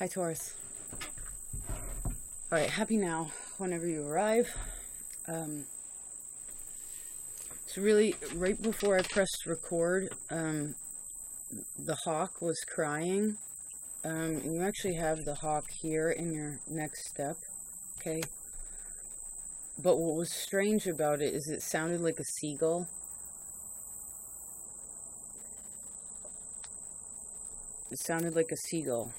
Hi, Taurus. Alright, happy now whenever you arrive. It's really right before I pressed record, the hawk was crying. And you actually have the hawk here in your next step, okay? But what was strange about it is it sounded like a seagull. It sounded like a seagull.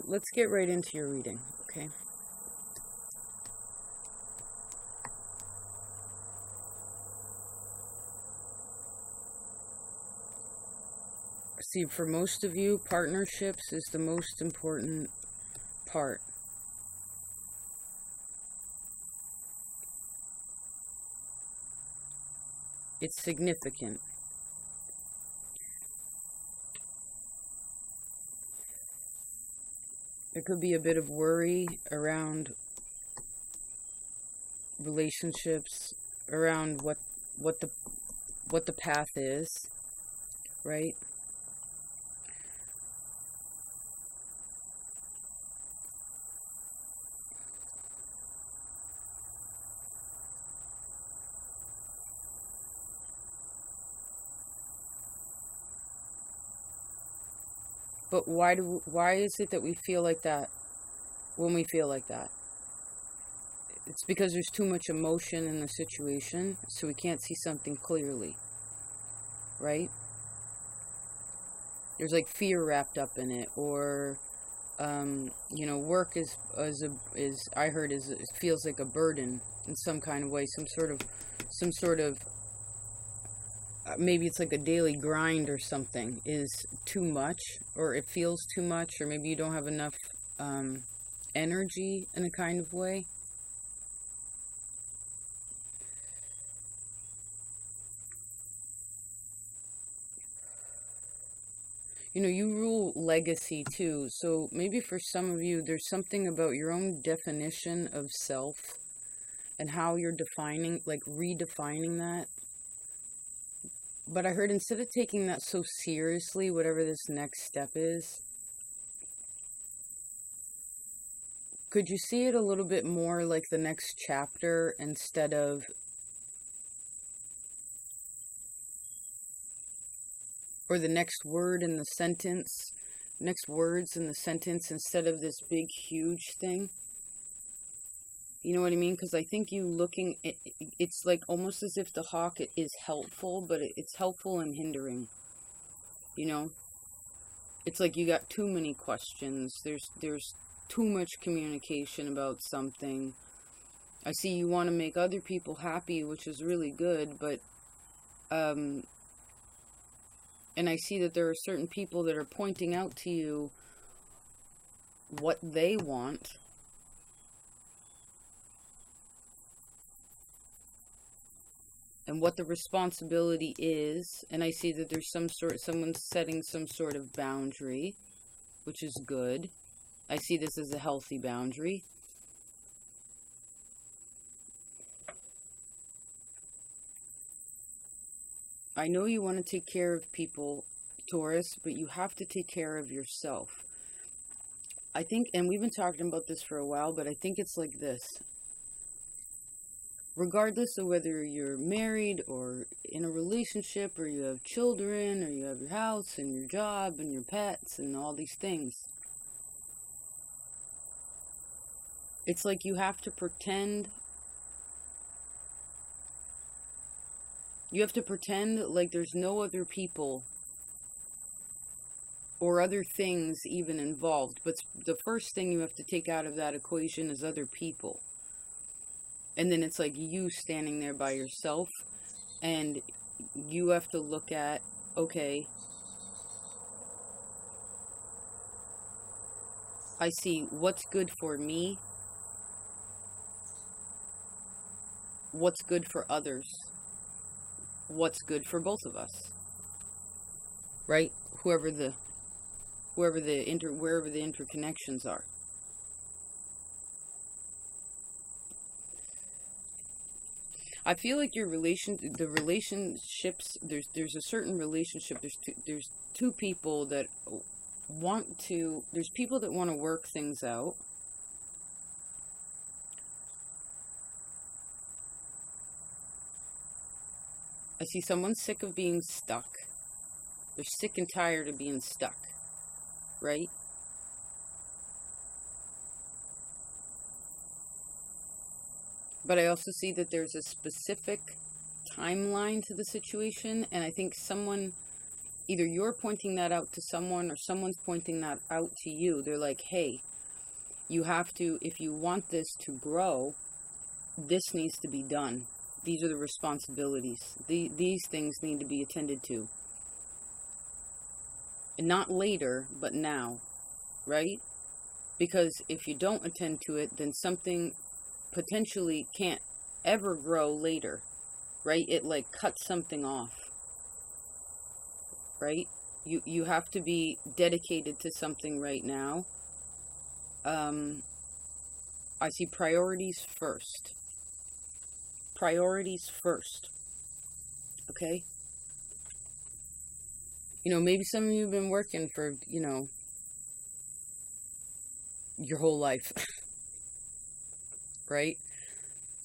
Let's get right into your reading, okay? See, for most of you, partnerships is the most important part. It's significant. There could be a bit of worry around relationships, around what the path is, right? But why is it that we feel like that when we feel like that? It's because there's too much emotion in the situation, so we can't see something clearly, right? There's like fear wrapped up in it, or work is I heard feels like a burden in some kind of way, some sort of maybe it's like a daily grind or something is too much, or it feels too much, or maybe you don't have enough energy in a kind of way. You rule legacy too, so maybe for some of you there's something about your own definition of self and how you're redefining that. But I heard, instead of taking that so seriously, whatever this next step is, could you see it a little bit more like the next chapter instead of or the next words in the sentence instead of this big, huge thing? You know what I mean? Because I think it's like almost as if the hawk is helpful, but it's helpful and hindering. It's like you got too many questions. There's too much communication about something. I see you want to make other people happy, which is really good, but and I see that there are certain people that are pointing out to you what they want. And what the responsibility is. And I see that there's someone's setting some sort of boundary, which is good. I see this as a healthy boundary. I know you want to take care of people, Taurus, but you have to take care of yourself. I think, and we've been talking about this for a while, but I think it's like this. Regardless of whether you're married or in a relationship, or you have children, or you have your house and your job and your pets and all these things, it's like you have to pretend. You have to pretend like there's no other people or other things even involved. But the first thing you have to take out of that equation is other people. And then it's like you standing there by yourself, and you have to look at, okay, I see what's good for me, what's good for others, what's good for both of us, right? Wherever the interconnections are. I feel like the relationships, there's a certain relationship, there's two people that there's people that want to work things out. I see someone sick of being stuck. They're sick and tired of being stuck, right? But I also see that there's a specific timeline to the situation, and I think either you're pointing that out to someone or someone's pointing that out to you. They're like, hey, you have to, if you want this to grow, this needs to be done. These are the responsibilities. These things need to be attended to. And not later, but now, right? Because if you don't attend to it, then something potentially can't ever grow later, right? It like cuts something off, right? You have to be dedicated to something right now. I see priorities first. Priorities first. Okay? Maybe some of you have been working for, your whole life. Right?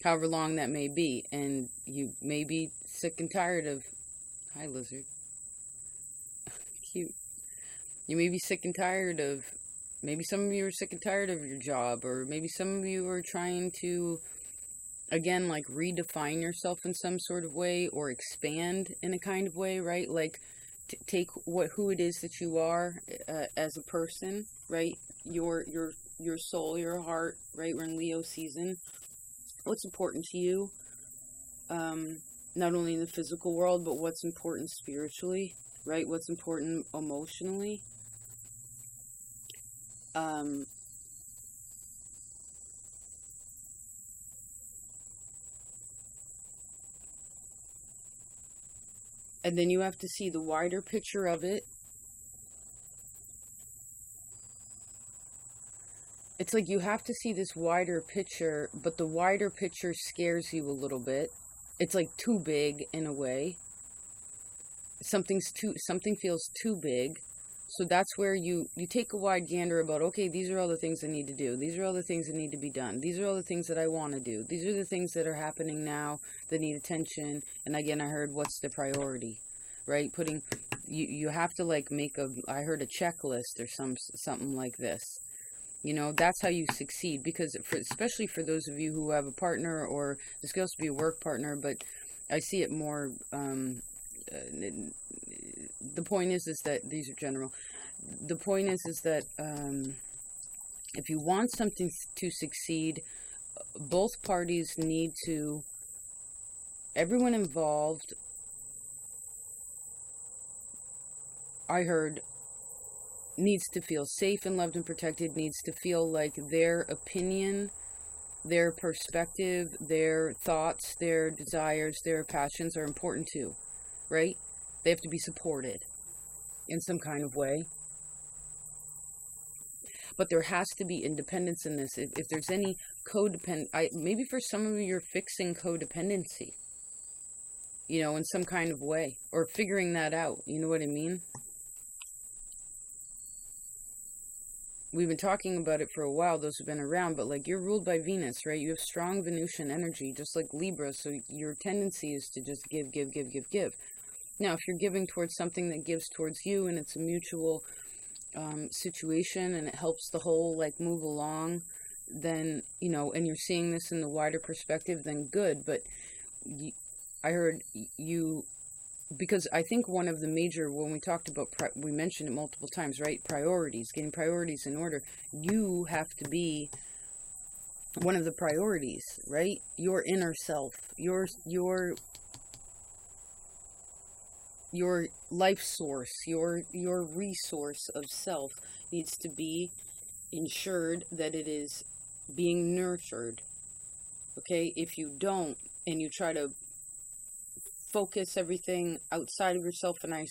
However long that may be. And you may be sick and tired of... Hi, lizard. Cute. You may be sick and tired of... Maybe some of you are sick and tired of your job. Or maybe some of you are trying to, again, like redefine yourself in some sort of way. Or expand in a kind of way, right? Like, take who it is that you are as a person, right? Your soul, your heart, right? We're in Leo season. What's important to you, not only in the physical world, but what's important spiritually, right? What's important emotionally. And then you have to see the wider picture of it. It's like you have to see this wider picture, but the wider picture scares you a little bit. It's like too big in a way. Something feels too big. So that's where you take a wide gander about, okay, these are all the things I need to do. These are all the things that need to be done. These are all the things that I want to do. These are the things that are happening now that need attention. And again, I heard, what's the priority, right? You have to like I heard a checklist or something like this. That's how you succeed, because especially for those of you who have a partner, or this could also be a work partner, but I see it more, the point is that these are general. The point is that if you want something to succeed, both parties need to, everyone involved, I heard, needs to feel safe and loved and protected, needs to feel like their opinion, their perspective, their thoughts, their desires, their passions are important too, right? They have to be supported in some kind of way. But there has to be independence in this. If there's any maybe for some of you, you're fixing codependency, in some kind of way, or figuring that out. You know what I mean? We've been talking about it for a while, those who've been around, but like, you're ruled by Venus, right? You have strong Venusian energy, just like Libra, so your tendency is to just give. Now, if you're giving towards something that gives towards you, and it's a mutual situation, and it helps the whole like move along, then, and you're seeing this in the wider perspective, then good. But I heard you, because I think one of the major, when we talked about, we mentioned it multiple times, right? Priorities, getting priorities in order. You have to be one of the priorities, right? Your inner self, your life source, your resource of self needs to be ensured that it is being nurtured. Okay? If you don't, and you try to focus everything outside of yourself, and I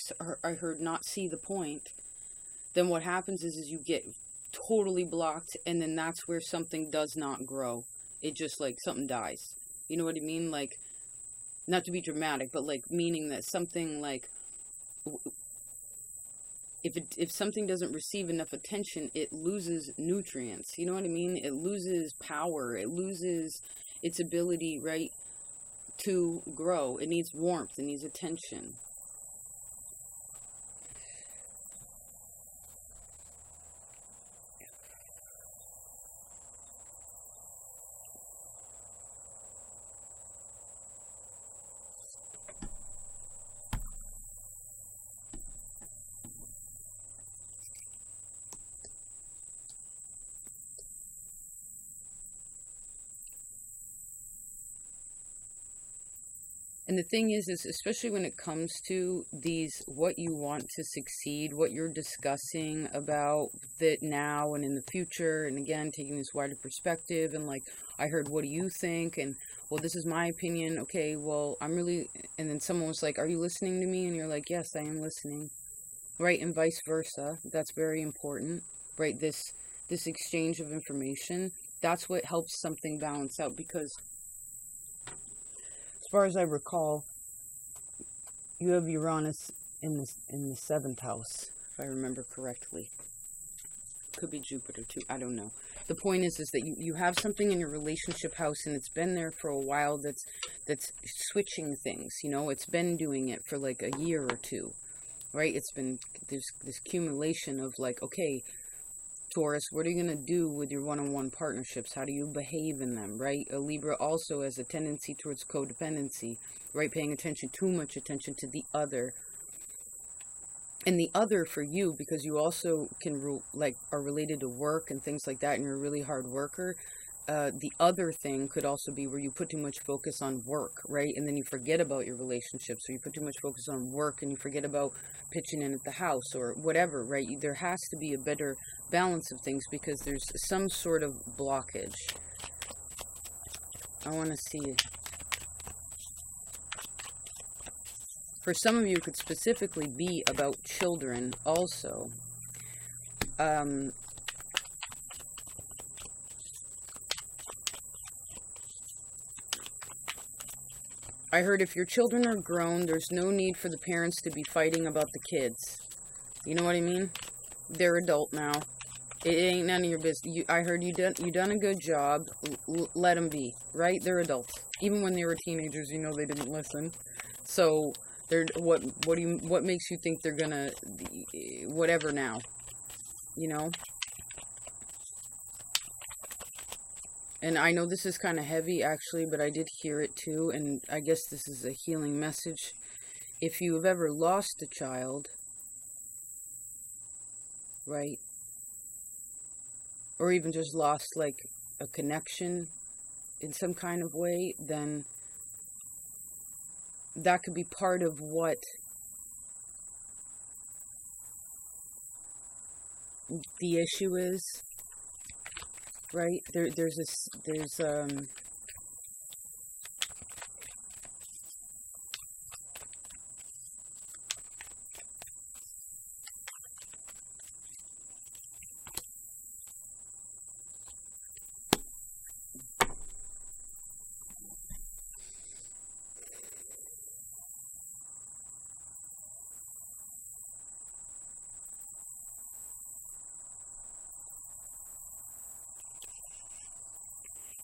heard not see the point, then what happens is you get totally blocked, and then that's where something does not grow. It just, like, something dies. You know what I mean? Like, not to be dramatic, but like meaning that something like, if something doesn't receive enough attention, it loses nutrients. You know what I mean? It loses power. It loses its ability, right, to grow. It needs warmth. It needs attention. And the thing is especially when it comes to these, what you want to succeed, what you're discussing about that now and in the future, and again, taking this wider perspective, and like, I heard, what do you think? And, well, this is my opinion. Okay, well, I'm really, and then someone was like, are you listening to me? And you're like, yes, I am listening. Right? And vice versa. That's very important, right? This exchange of information, that's what helps something balance out, because as far as I recall, you have Uranus in the 7th house, if I remember correctly. Could be Jupiter too, I don't know. The point is that you have something in your relationship house, and it's been there for a while, that's switching things, you know, it's been doing it for like a year or two, right? It's been this accumulation of like, okay, Taurus, what are you going to do with your one-on-one partnerships? How do you behave in them, right? A Libra also has a tendency towards codependency, right? Paying attention, too much attention to the other. And the other for you, because you also can, like, are related to work and things like that, and you're a really hard worker. The other thing could also be where you put too much focus on work, right? And then you forget about your relationship. So you put too much focus on work and you forget about pitching in at the house or whatever, right? There has to be a better balance of things, because there's some sort of blockage. I want to see. For some of you, it could specifically be about children also. I heard if your children are grown, there's no need for the parents to be fighting about the kids. You know what I mean? They're adult now. It ain't none of your business. I heard you done a good job. Let them be, right? They're adults. Even when they were teenagers, you know they didn't listen. So they're what makes you think they're gonna whatever now? You know? And I know this is kind of heavy, actually, but I did hear it too, and I guess this is a healing message. If you have ever lost a child, right, or even just lost, like, a connection in some kind of way, then that could be part of what the issue is. Right? There's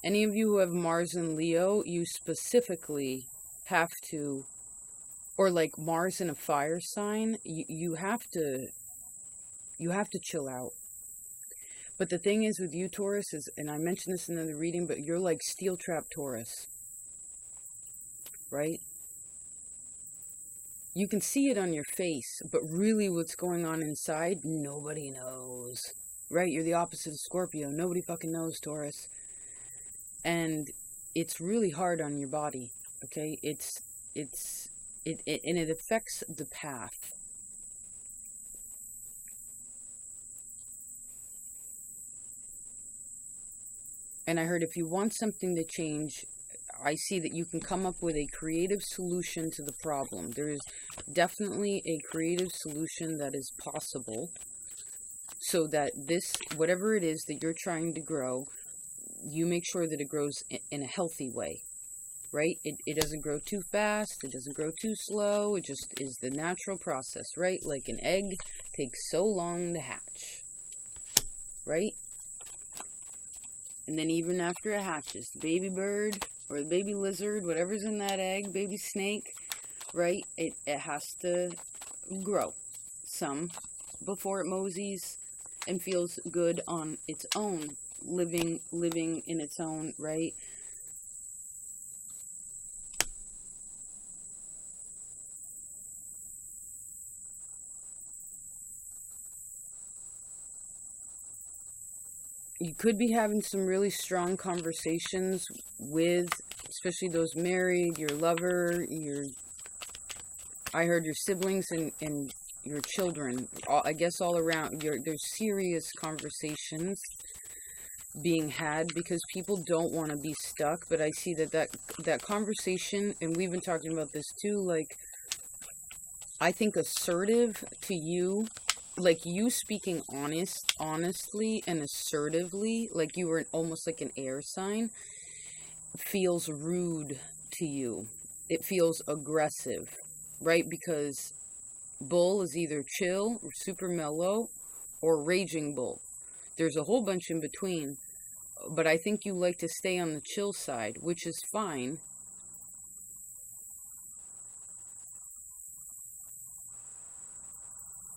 any of you who have Mars and Leo, you specifically have to, or like Mars in a fire sign, you have to chill out. But the thing is with you, Taurus, is, and I mentioned this in another reading, but you're like steel trap Taurus, right? You can see it on your face, but really what's going on inside, nobody knows, right? You're the opposite of Scorpio. Nobody fucking knows, Taurus. And it's really hard on your body, okay? And it affects the path. And I heard if you want something to change, I see that you can come up with a creative solution to the problem. There is definitely a creative solution that is possible, so that this, whatever it is that you're trying to grow, you make sure that it grows in a healthy way. right? It doesn't grow too fast. It doesn't grow too slow. It just is the natural process, right? Like an egg takes so long to hatch, right? And then even after it hatches, the baby bird or the baby lizard, whatever's in that egg, baby snake, right? It has to grow some before it moseys and feels good on its own, living in its own, right? You could be having some really strong conversations with, especially those married, your lover, I heard your siblings and your children, I guess all around. There's serious conversations being had because people don't want to be stuck, but I see that conversation, and we've been talking about this too, like, I think assertive to you, like you speaking honestly and assertively, like you were almost like an air sign, feels rude to you. It feels aggressive, right? Because bull is either chill or super mellow or raging bull. There's a whole bunch in between, but I think you like to stay on the chill side, which is fine.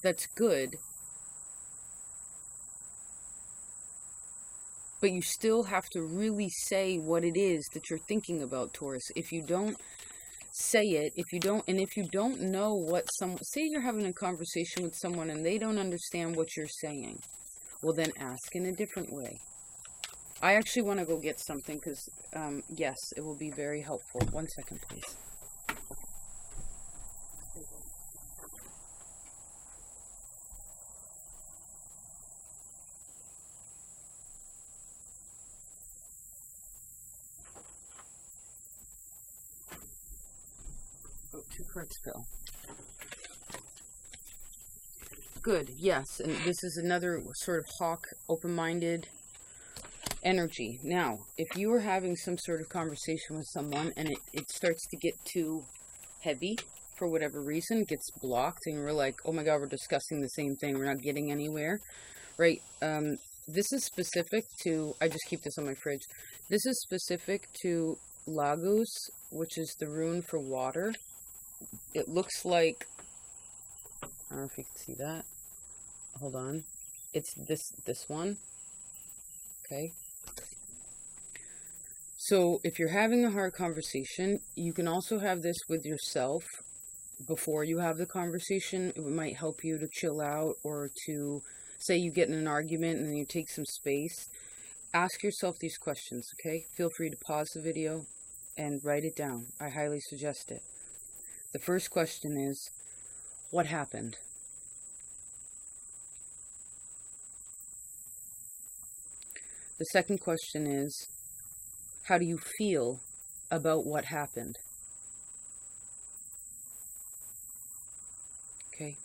That's good. But you still have to really say what it is that you're thinking about, Taurus. If you don't say it, if you don't know what say you're having a conversation with someone and they don't understand what you're saying, well then ask in a different way. I actually want to go get something because, yes, it will be very helpful. 1 second, please. Oh, 2 cards fell. Good, yes, and this is another sort of hawk, open-minded energy. Now, if you are having some sort of conversation with someone and it starts to get too heavy for whatever reason, it gets blocked, and we're like, oh my god, we're discussing the same thing, we're not getting anywhere, right? This is specific to, I just keep this on my fridge, this is specific to Lagos, which is the rune for water. It looks like, I don't know if you can see that, hold on, it's this one, okay? So if you're having a hard conversation, you can also have this with yourself before you have the conversation. It might help you to chill out, or to say you get in an argument and then you take some space. Ask yourself these questions, okay? Feel free to pause the video and write it down. I highly suggest it. The first question is, what happened? The second question is, how do you feel about what happened? Okay.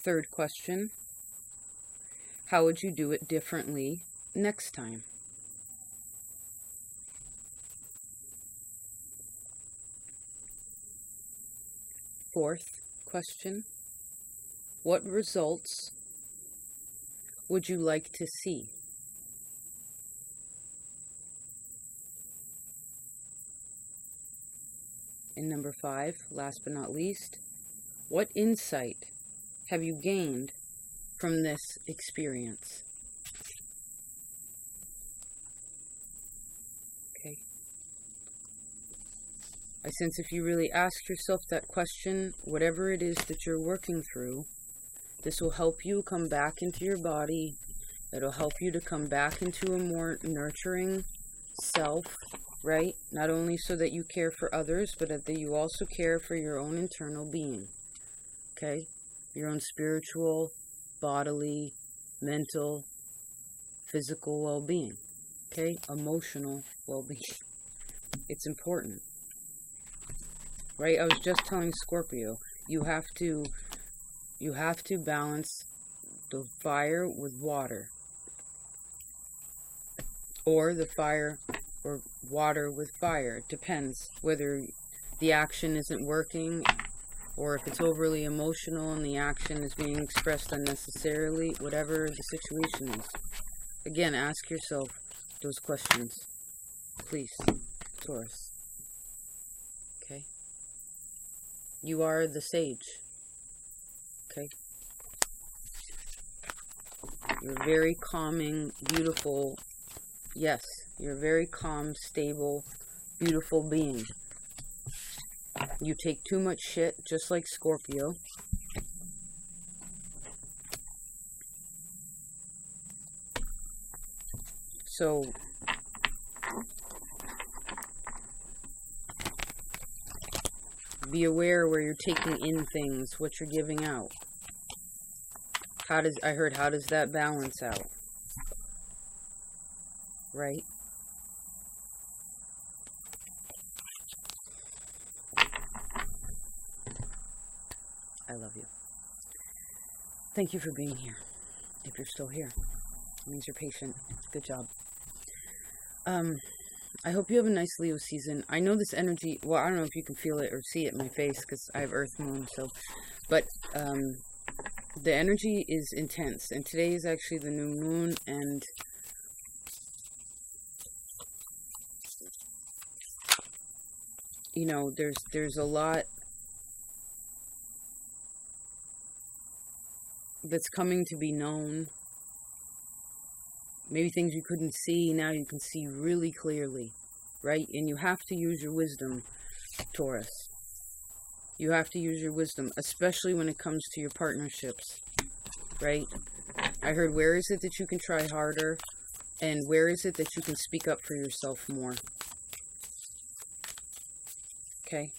Third question, how would you do it differently next time? Fourth question, what results would you like to see? And number 5, last but not least, what insight have you gained from this experience? Okay. I sense if you really ask yourself that question, whatever it is that you're working through, this will help you come back into your body. It'll help you to come back into a more nurturing self, right? Not only so that you care for others, but that you also care for your own internal being, okay? Your own spiritual, bodily, mental, physical well-being, okay? Emotional well-being. It's important, right? I was just telling Scorpio, you have to balance the fire with water, or the fire or water with fire. It depends whether the action isn't working, or if it's overly emotional and the action is being expressed unnecessarily, whatever the situation is. Again, ask yourself those questions, please, Taurus. Okay? You are the sage. Okay? You're very calming, beautiful. Yes, you're a very calm, stable, beautiful being. You take too much shit, just like Scorpio. So, be aware where you're taking in things, what you're giving out. How does that balance out? Right? I love you. Thank you for being here. If you're still here, it means you're patient. Good job. I hope you have a nice Leo season. I know this energy, well, I don't know if you can feel it or see it in my face because I have Earth Moon, so, but, the energy is intense, and today is actually the new moon, and you know, there's a lot that's coming to be known. Maybe things you couldn't see, now you can see really clearly, right? And you have to use your wisdom, Taurus. You have to use your wisdom, especially when it comes to your partnerships, right? I heard, where is it that you can try harder? And where is it that you can speak up for yourself more? Okay?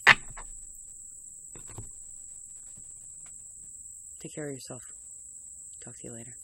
Take care of yourself. Talk to you later.